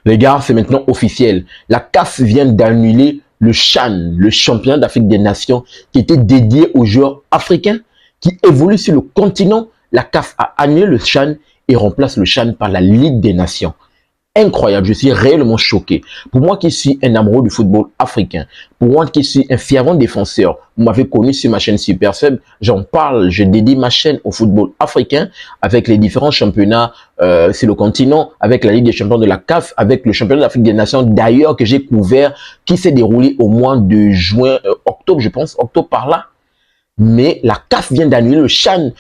Les gars, c'est maintenant officiel. La CAF vient d'annuler le CHAN, le championnat d'Afrique des Nations, qui était dédié aux joueurs africains qui évoluent sur le continent. La CAF a annulé le CHAN et remplace le CHAN par la Ligue des Nations. Incroyable, je suis réellement choqué. Pour moi qui suis un amoureux du football africain, pour moi qui suis un fervent défenseur, vous m'avez connu sur ma chaîne Super Sub, j'en parle, je dédie ma chaîne au football africain avec les différents championnats sur le continent, avec la Ligue des champions de la CAF, avec le championnat d'Afrique des Nations d'ailleurs que j'ai couvert, qui s'est déroulé au mois de juin, octobre je pense, octobre par là. Mais la CAF vient d'annuler le CHAN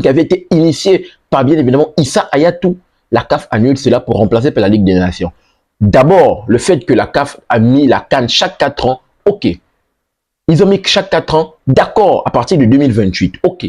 qui avait été initié par bien évidemment Issa Hayatou. La CAF annule cela pour remplacer par la Ligue des Nations. D'abord, le fait que la CAF a mis la CAN chaque 4 ans, ok. Ils ont mis chaque 4 ans, d'accord, à partir de 2028, ok.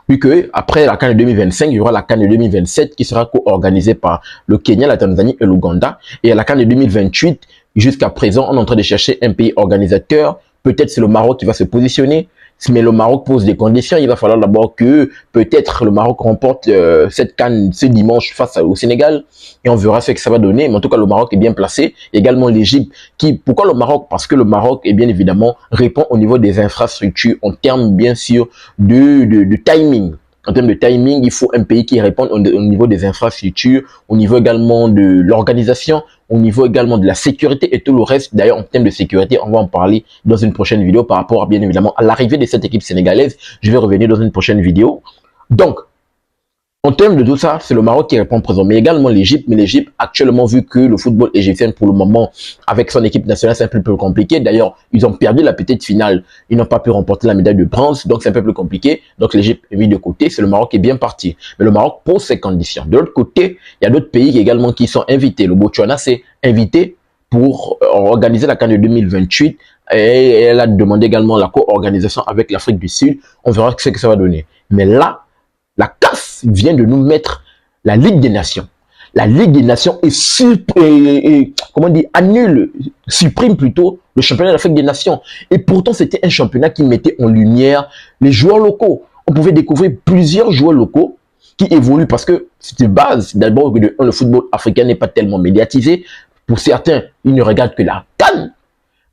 Vu que après la CAN de 2025, il y aura la CAN de 2027 qui sera co-organisée par le Kenya, la Tanzanie et l'Ouganda. Et à la CAN de 2028, jusqu'à présent, on est en train de chercher un pays organisateur. Peut-être c'est le Maroc qui va se positionner. Mais le Maroc pose des conditions. Il va falloir d'abord que peut-être le Maroc remporte cette CAN ce dimanche face au Sénégal. Et on verra ce que ça va donner. Mais en tout cas, le Maroc est bien placé. Également l'Égypte. Pourquoi le Maroc? Parce que le Maroc, est bien évidemment, répond au niveau des infrastructures en termes, bien sûr, de timing. En termes de timing, il faut un pays qui réponde au niveau des infrastructures, au niveau également de l'organisation, au niveau également de la sécurité et tout le reste. D'ailleurs, en termes de sécurité, on va en parler dans une prochaine vidéo par rapport, bien évidemment, à l'arrivée de cette équipe sénégalaise. Je vais revenir dans une prochaine vidéo. Donc, en termes de tout ça, c'est le Maroc qui répond présent, mais également l'Égypte. Mais l'Égypte, actuellement, vu que le football égyptien, pour le moment, avec son équipe nationale, c'est un peu plus compliqué. D'ailleurs, ils ont perdu la petite finale. Ils n'ont pas pu remporter la médaille de bronze, donc c'est un peu plus compliqué. Donc l'Égypte est mis de côté, c'est le Maroc qui est bien parti. Mais le Maroc pose ses conditions. De l'autre côté, il y a d'autres pays également qui sont invités. Le Botswana s'est invité pour organiser la CAN de 2028 et elle a demandé également la co-organisation avec l'Afrique du Sud. On verra ce que ça va donner. Mais là, la CAF vient de nous mettre la Ligue des Nations. La Ligue des Nations supprime plutôt le championnat d'Afrique des Nations. Et pourtant, c'était un championnat qui mettait en lumière les joueurs locaux. On pouvait découvrir plusieurs joueurs locaux qui évoluent parce que c'est de base. D'abord, le football africain n'est pas tellement médiatisé. Pour certains, ils ne regardent que la CAN.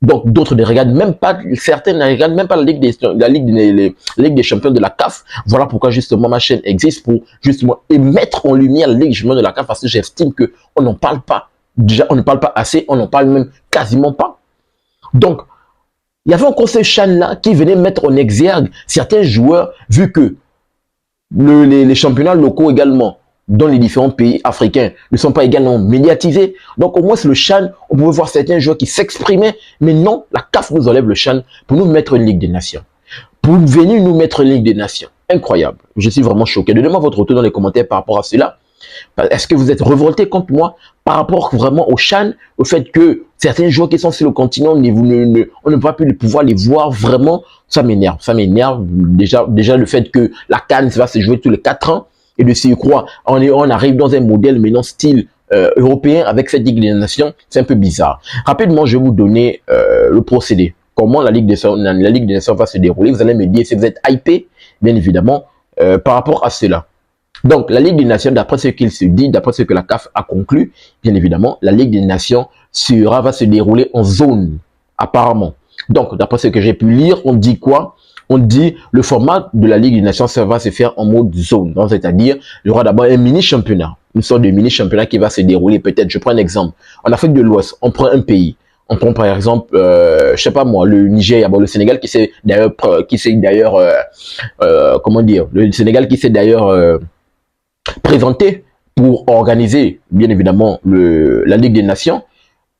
Donc, d'autres ne regardent même pas, certains ne regardent même pas la Ligue des champions de la CAF. Voilà pourquoi, justement, ma chaîne existe pour, justement, mettre en lumière la Ligue des champions de la CAF parce que j'estime qu'on n'en parle pas. Déjà, on ne parle pas assez, on n'en parle même quasiment pas. Donc, il y avait encore ce CHAN-là qui venait mettre en exergue certains joueurs, vu que les championnats locaux également, dans les différents pays africains, ne sont pas également médiatisés. Donc, au moins, c'est le CHAN, on pouvait voir certains joueurs qui s'exprimaient. Mais non, la CAF nous enlève le CHAN pour nous mettre une Ligue des Nations. Pour venir nous mettre une Ligue des Nations. Incroyable. Je suis vraiment choqué. Donnez-moi votre retour dans les commentaires par rapport à cela. Est-ce que vous êtes révolté contre moi par rapport vraiment au CHAN, au fait que certains joueurs qui sont sur le continent, on ne va plus pouvoir les voir vraiment? Ça m'énerve. Ça m'énerve. Déjà, le fait que la CAN va se jouer tous les 4 ans. Et de surcroît, on arrive dans un modèle maintenant style européen avec cette Ligue des Nations, c'est un peu bizarre. Rapidement, je vais vous donner le procédé. Comment la Ligue des Nations va se dérouler. Vous allez me dire si vous êtes hypé, bien évidemment, par rapport à cela. Donc, la Ligue des Nations, d'après ce qu'il se dit, d'après ce que la CAF a conclu, bien évidemment, la Ligue des Nations va se dérouler en zone, apparemment. Donc, d'après ce que j'ai pu lire, on dit quoi? On dit le format de la Ligue des Nations, ça va se faire en mode zone. C'est-à-dire, il y aura d'abord un mini-championnat, une sorte de mini-championnat qui va se dérouler. Peut-être, je prends un exemple. En Afrique de l'Ouest, on prend un pays. On prend par exemple, je sais pas moi, le Nigeria, le Sénégal qui s'est d'ailleurs, comment dire, le Sénégal qui s'est d'ailleurs présenté pour organiser, bien évidemment, la Ligue des Nations.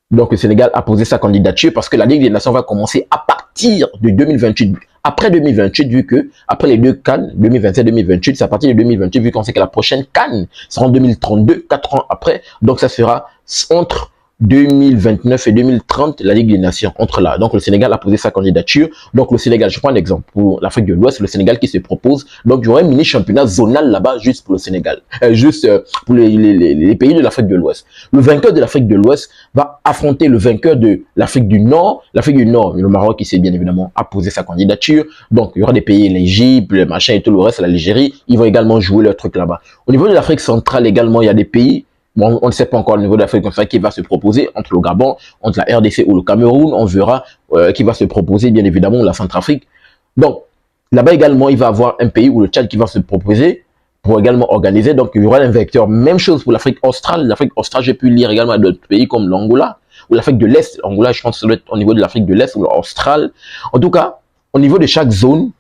Donc, le Sénégal a posé sa candidature parce que la Ligue des Nations va commencer à partir de 2028. Après 2028, vu que, après les deux CAN, 2027-2028, c'est à partir de 2028, vu qu'on sait que la prochaine CAN sera en 2032, 4 ans après. Donc, ça sera entre 2029 et 2030, la Ligue des Nations, entre là. Donc, le Sénégal a posé sa candidature. Donc, le Sénégal, je prends un exemple pour l'Afrique de l'Ouest, le Sénégal qui se propose. Donc, il y aura un mini-championnat zonal là-bas, juste pour le Sénégal, pour les pays de l'Afrique de l'Ouest. Le vainqueur de l'Afrique de l'Ouest va affronter le vainqueur de l'Afrique du Nord. L'Afrique du Nord, le Maroc, qui s'est bien évidemment a posé sa candidature. Donc, il y aura des pays, l'Égypte, le machin et tout le reste, l'Algérie. Ils vont également jouer leur truc là-bas. Au niveau de l'Afrique centrale également, il y a des pays Bon, on ne sait pas encore au niveau de l'Afrique comme ça qui va se proposer entre le Gabon, entre la RDC ou le Cameroun. On verra qui va se proposer, bien évidemment, la Centrafrique. Donc, là-bas également, il va y avoir un pays où le Tchad qui va se proposer pour également organiser. Donc, il y aura un vecteur. Même chose pour l'Afrique australe. L'Afrique australe, j'ai pu lire également d'autres pays comme l'Angola ou l'Afrique de l'Est. L'Angola, je pense que ça doit être au niveau de l'Afrique de l'Est ou l'Austral. En tout cas, au niveau de chaque zone,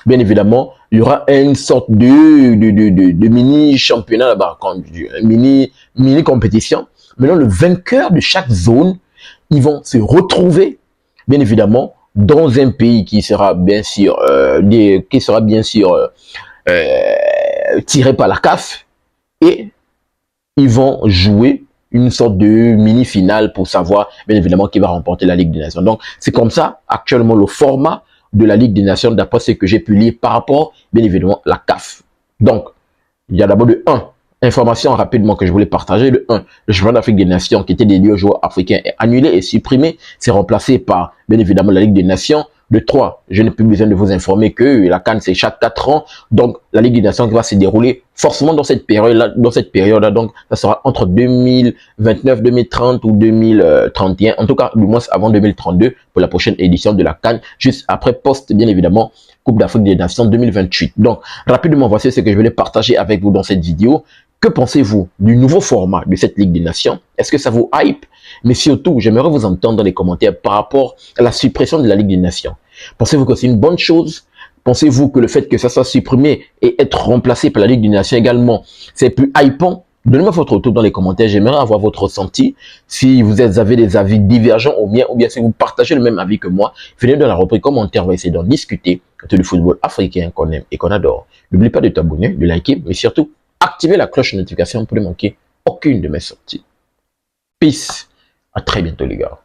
bien évidemment, il y aura une sorte de mini-championnat là-bas, mini-compétition. Maintenant, le vainqueur de chaque zone, ils vont se retrouver, bien évidemment, dans un pays qui sera bien sûr, tiré par la CAF, et ils vont jouer une sorte de mini-finale pour savoir, bien évidemment, qui va remporter la Ligue des Nations. Donc, c'est comme ça, actuellement, le format de la Ligue des Nations, d'après ce que j'ai pu lire par rapport, bien évidemment, à la CAF. Donc, il y a d'abord de 1, information rapidement que je voulais partager. De 1, le championnat d'Afrique des Nations qui était dédié aux joueurs africains est annulé et supprimé. C'est remplacé par, bien évidemment, la Ligue des Nations. De 3, je n'ai plus besoin de vous informer que la CAN, c'est chaque 4 ans. Donc, la Ligue des Nations qui va se dérouler forcément dans cette période-là. Donc, ça sera entre 2029, 2030 ou 2031. En tout cas, du moins avant 2032 pour la prochaine édition de la CAN. Juste après, post, bien évidemment, Coupe d'Afrique des Nations 2028. Donc, rapidement, voici ce que je voulais partager avec vous dans cette vidéo. Que pensez-vous du nouveau format de cette Ligue des Nations? Est-ce que ça vous hype? Mais surtout, j'aimerais vous entendre dans les commentaires par rapport à la suppression de la Ligue des Nations. Pensez-vous que c'est une bonne chose? Pensez-vous que le fait que ça soit supprimé et être remplacé par la Ligue des Nations également, c'est plus hypant? Donnez-moi votre retour dans les commentaires. J'aimerais avoir votre ressenti. Si vous avez des avis divergents au mien, ou bien si vous partagez le même avis que moi, venez dans la rubrique commentaire. On va essayer d'en discuter de le football africain qu'on aime et qu'on adore. N'oublie pas de t'abonner, de liker, mais surtout, activer la cloche de notification pour ne manquer aucune de mes sorties. Peace. À très bientôt les gars.